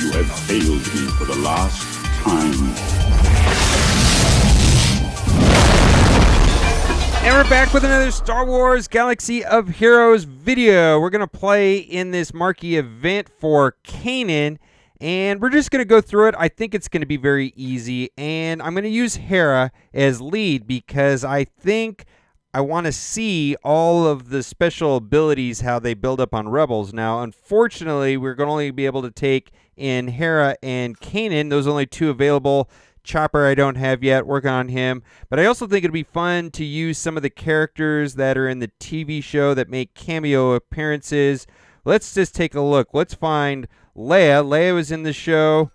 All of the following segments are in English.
you have failed me for the last time. And we're back with another Star Wars Galaxy of Heroes video. We're going to play in this marquee event for Kanan, and we're just going to go through it. I think it's going to be very easy, and I'm going to use Hera as lead because I think I want to see all of the special abilities, how they build up on Rebels. Now, unfortunately, we're going to only be able to take in Hera and Kanan. Those are only two available. Chopper I don't have yet, working on him. But I also think it'd be fun to use some of the characters that are in the TV show that make cameo appearances. Let's just take a look. Let's find Leia. Leia was in the show.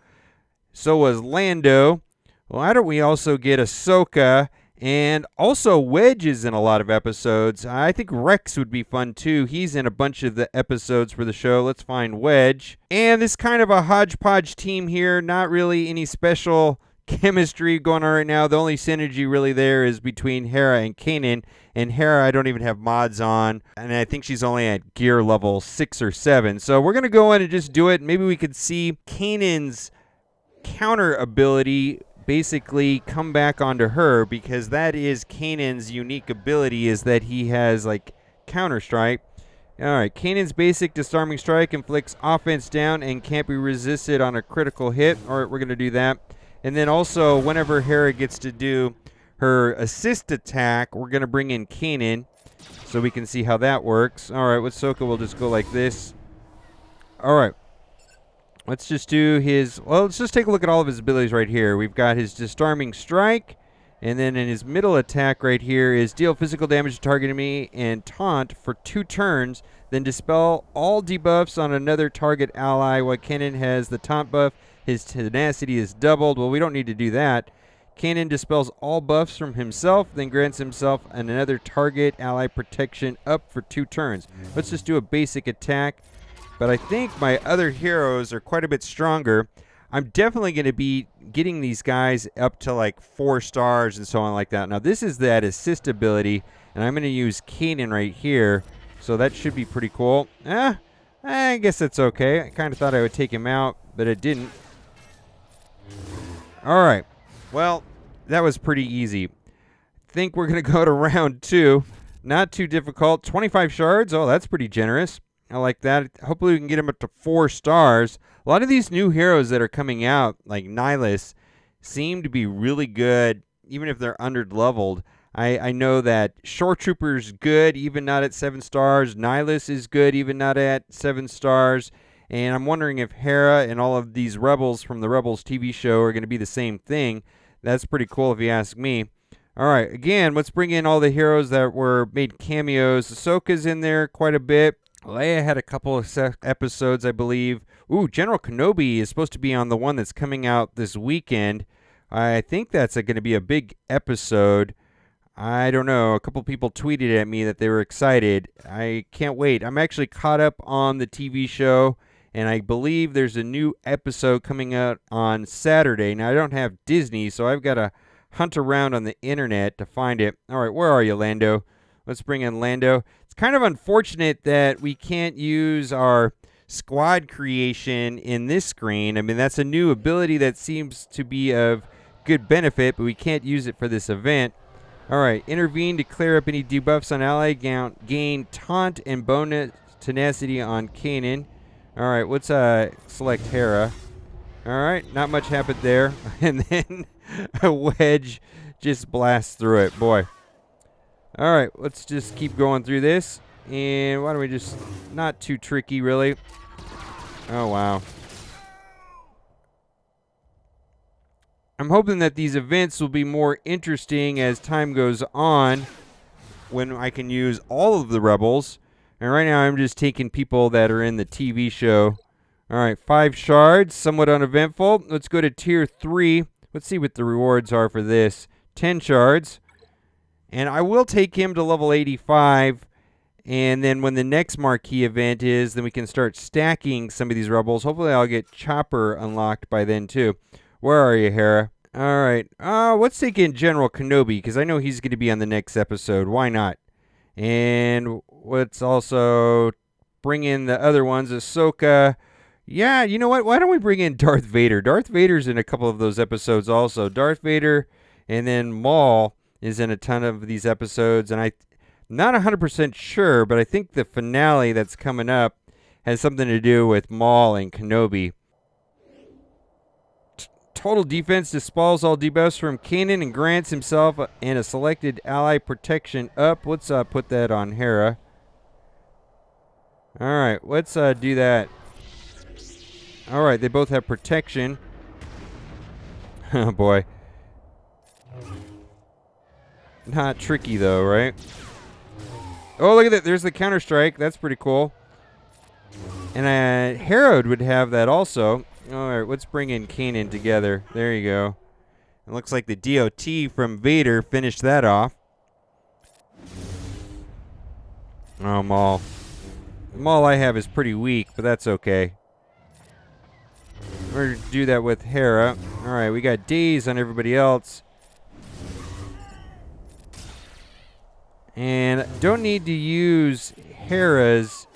So was Lando. Why don't we also get Ahsoka? And also Wedge is in a lot of episodes. I think Rex would be fun too. He's in a bunch of the episodes for the show. Let's find Wedge. And this kind of a hodgepodge team here. Not really any special chemistry going on right now. The only synergy really there is between Hera and Kanan. And Hera I don't even have mods on. And I think she's only at gear level 6 or 7. So we're going to go in and just do it. Maybe we could see Kanan's counter ability basically come back onto her, because that is Kanan's unique ability, is that he has like counter strike. Alright, Kanan's basic disarming strike inflicts offense down and can't be resisted on a critical hit. Alright, we're going to do that. And then also, whenever Hera gets to do her assist attack, we're going to bring in Kanan so we can see how that works. Alright, with Ahsoka, we'll just go like this. Alright. Let's just do his... Well, let's just take a look at all of his abilities right here. We've got his disarming strike. And then in his middle attack right here is deal physical damage to target enemy and taunt for 2 turns. Then dispel all debuffs on another target ally. While Kanan has the taunt buff, his tenacity is doubled. Well, we don't need to do that. Kanan dispels all buffs from himself, then grants himself another target ally protection up for 2 turns. Let's just do a basic attack. But I think my other heroes are quite a bit stronger. I'm definitely going to be getting these guys up to like 4 stars and so on like that. Now, this is that assist ability, and I'm going to use Kanan right here. So that should be pretty cool. I guess that's okay. I kind of thought I would take him out, but it didn't. All right. Well, that was pretty easy. I think we're going to go to round 2. Not too difficult. 25 shards. Oh, that's pretty generous. I like that. Hopefully we can get him up to 4 stars. A lot of these new heroes that are coming out, like Nihilus, seem to be really good, even if they're under-leveled. I know that Shore Trooper's good, even not at 7 stars. Nihilus is good, even not at 7 stars. And I'm wondering if Hera and all of these Rebels from the Rebels TV show are going to be the same thing. That's pretty cool if you ask me. All right, again, let's bring in all the heroes that were made cameos. Ahsoka's in there quite a bit. Leia had a couple of episodes, I believe. Ooh, General Kenobi is supposed to be on the one that's coming out this weekend. I think that's going to be a big episode. I don't know. A couple people tweeted at me that they were excited. I can't wait. I'm actually caught up on the TV show, and I believe there's a new episode coming out on Saturday. Now, I don't have Disney, so I've got to hunt around on the internet to find it. All right, where are you, Lando? Let's bring in Lando. It's kind of unfortunate that we can't use our squad creation in this screen. I mean, that's a new ability that seems to be of good benefit, but we can't use it for this event. All right, intervene to clear up any debuffs on ally. Gain taunt and bonus tenacity on Kanan. All right, let's select Hera. All right, not much happened there. And then a Wedge just blasts through it. Boy. All right, let's just keep going through this. And why don't we just... Not too tricky, really. Oh, wow. I'm hoping that these events will be more interesting as time goes on, when I can use all of the Rebels. And right now I'm just taking people that are in the TV show. All right, 5 shards, somewhat uneventful. Let's go to tier 3. Let's see what the rewards are for this. 10 shards. And I will take him to level 85. And then when the next marquee event is, then we can start stacking some of these Rebels. Hopefully I'll get Chopper unlocked by then too. Where are you, Hera? All right. Let's take in General Kenobi, because I know he's going to be on the next episode. Why not? And let's also bring in the other ones. Ahsoka. Yeah, you know what? Why don't we bring in Darth Vader? Darth Vader's in a couple of those episodes also. Darth Vader and then Maul is in a ton of these episodes, and I'm not 100% sure, but I think the finale that's coming up has something to do with Maul and Kenobi. Total defense dispels all debuffs from Kanan and grants himself and a selected ally protection up. Let's put that on Hera. All right, let's do that. All right, they both have protection. Oh, boy. Not tricky, though, right? Oh, look at that. There's the counter-strike. That's pretty cool. And Herod would have that also. All right, let's bring in Kanan together. There you go. It looks like the DOT from Vader finished that off. Oh, Maul. The Maul I have is pretty weak, but that's okay. We're going to do that with Hera. All right, we got days on everybody else. And don't need to use Hera's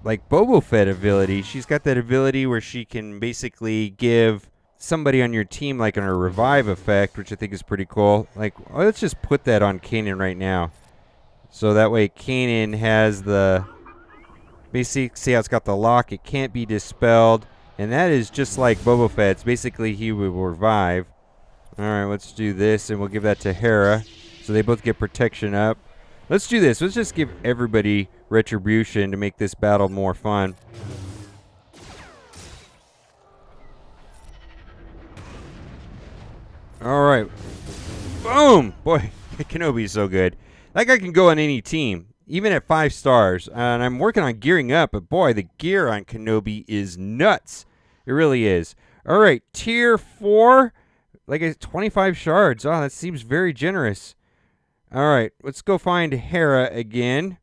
like Boba Fett ability. She's got that ability where she can basically give somebody on your team like a revive effect, which I think is pretty cool. Like, let's just put that on Kanan right now. So that way Kanan has the... Basically, see how it's got the lock. It can't be dispelled. And that is just like Boba Fett's. Basically, he will revive. All right, let's do this, and we'll give that to Hera. So they both get protection up. Let's do this. Let's just give everybody retribution to make this battle more fun. All right. Boom! Boy, Kenobi's so good. That guy can go on any team, even at 5 stars. And I'm working on gearing up, but boy, the gear on Kenobi is nuts. It really is. All right, tier 4, like it's 25 shards. Oh, that seems very generous. All right, let's go find Hera again.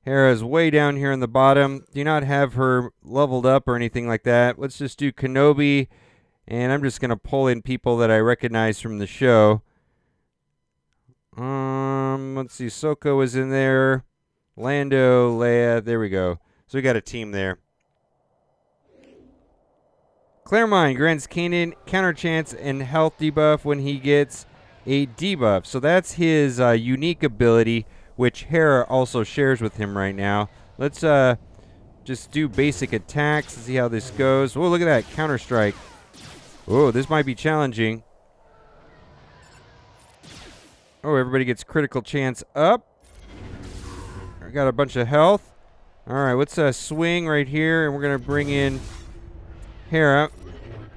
Hera's way down here in the bottom. Do not have her leveled up or anything like that. Let's just do Kenobi, and I'm just going to pull in people that I recognize from the show. Let's see, Ahsoka was in there. Lando, Leia, there we go. So we got a team there. Claremont grants Kanan counter chance and health debuff when he gets a debuff. So that's his unique ability, which Hera also shares with him right now. Let's just do basic attacks and see how this goes. Oh, look at that, counter strike. Oh, this might be challenging. Oh, everybody gets critical chance up. I got a bunch of health. All right, let's swing right here, and we're going to bring in Hera.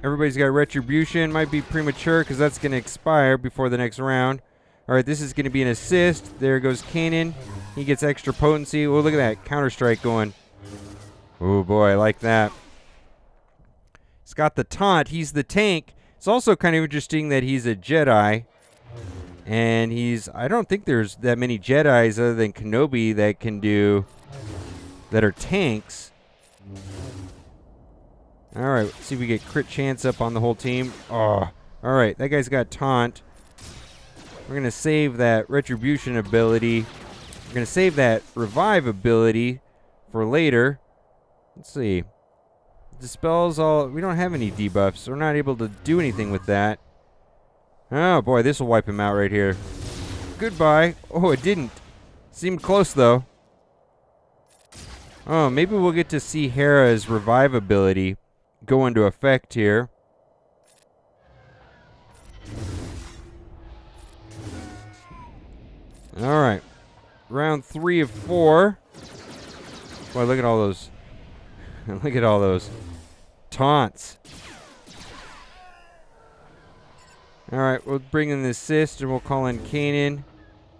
Everybody's got retribution. Might be premature because that's going to expire before the next round. All right, this is going to be an assist. There goes Kanan. He gets extra potency. Oh, look at that. Counter-strike going. Oh, boy, I like that. He's got the taunt. He's the tank. It's also kind of interesting that he's a Jedi. And I don't think there's that many Jedis other than Kenobi that can do, that are tanks. All right, let's see if we get crit chance up on the whole team. Oh, all right, that guy's got taunt. We're going to save that retribution ability. We're going to save that revive ability for later. Let's see. Dispels all. We don't have any debuffs, so we're not able to do anything with that. Oh, boy, this will wipe him out right here. Goodbye. Oh, it didn't. Seemed close, though. Oh, maybe we'll get to see Hera's revive ability go into effect here. All right. Round 3 of 4. Boy, look at all those. Look at all those taunts. All right, we'll bring in the assist, and we'll call in Kanan.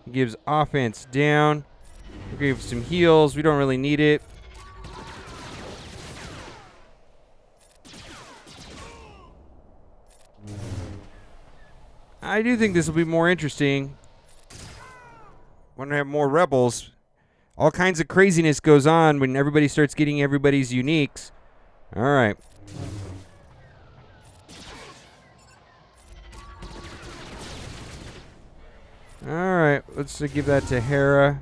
He gives offense down. We'll give some heals. We don't really need it. I do think this will be more interesting. When we have more rebels, all kinds of craziness goes on when everybody starts getting everybody's uniques. All right. All right, let's give that to Hera.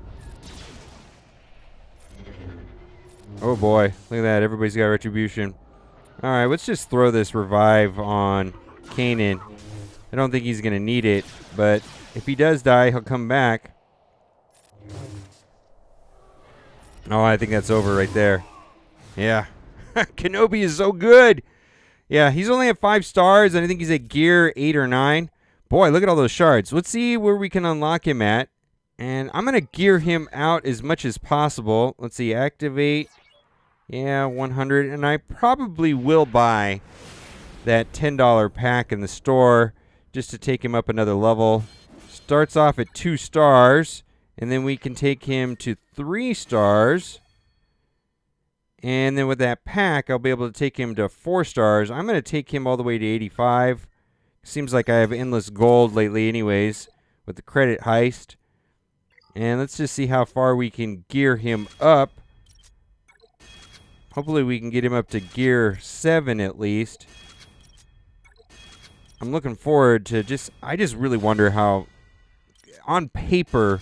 Oh boy, look at that. Everybody's got retribution. All right, let's just throw this revive on Kanan. I don't think he's going to need it, but if he does die, he'll come back. Oh, I think that's over right there. Yeah. Kenobi is so good. Yeah, he's only at 5 stars, and I think he's at gear 8 or 9. Boy, look at all those shards. Let's see where we can unlock him at. And I'm going to gear him out as much as possible. Let's see, activate. Yeah, 100. And I probably will buy that $10 pack in the store just to take him up another level. Starts off at 2 stars. And then we can take him to 3 stars. And then with that pack, I'll be able to take him to 4 stars. I'm going to take him all the way to 85. Seems like I have endless gold lately anyways with the credit heist. And let's just see how far we can gear him up. Hopefully we can get him up to gear 7 at least. I'm looking forward to I just really wonder how, on paper,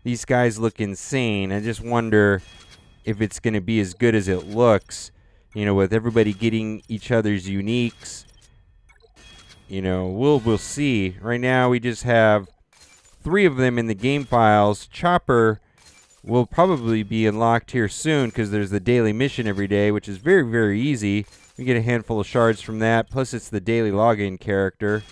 these guys look insane. I just wonder if it's going to be as good as it looks, you know, with everybody getting each other's uniques. You know, we'll see. Right now we just have 3 of them in the game files. Chopper will probably be unlocked here soon because there's the daily mission every day, which is very, very easy. We get a handful of shards from that, plus it's the daily login character.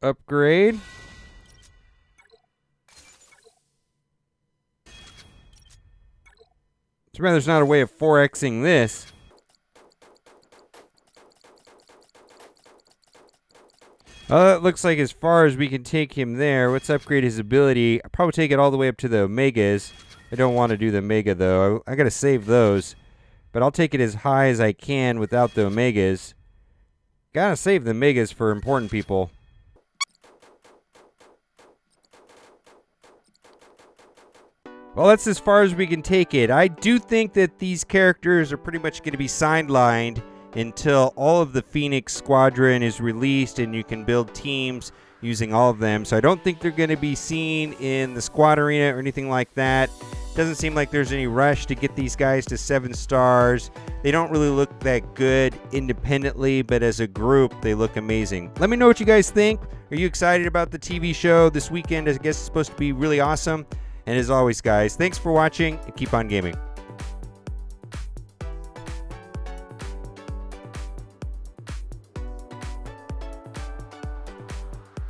Upgrade. Too bad there's not a way of 4xing this. It looks like as far as we can take him there. Let's upgrade his ability. I'll probably take it all the way up to the Omegas. I don't want to do the Omega, though. I got to save those. But I'll take it as high as I can without the Omegas. Gotta save the Omegas for important people. Well, that's as far as we can take it. I do think that these characters are pretty much going to be sidelined until all of the Phoenix Squadron is released and you can build teams using all of them. So I don't think they're going to be seen in the squad arena or anything like that. Doesn't seem like there's any rush to get these guys to 7 stars. They don't really look that good independently, but as a group, they look amazing. Let me know what you guys think. Are you excited about the TV show this weekend? I guess it's supposed to be really awesome. And as always, guys, thanks for watching and keep on gaming.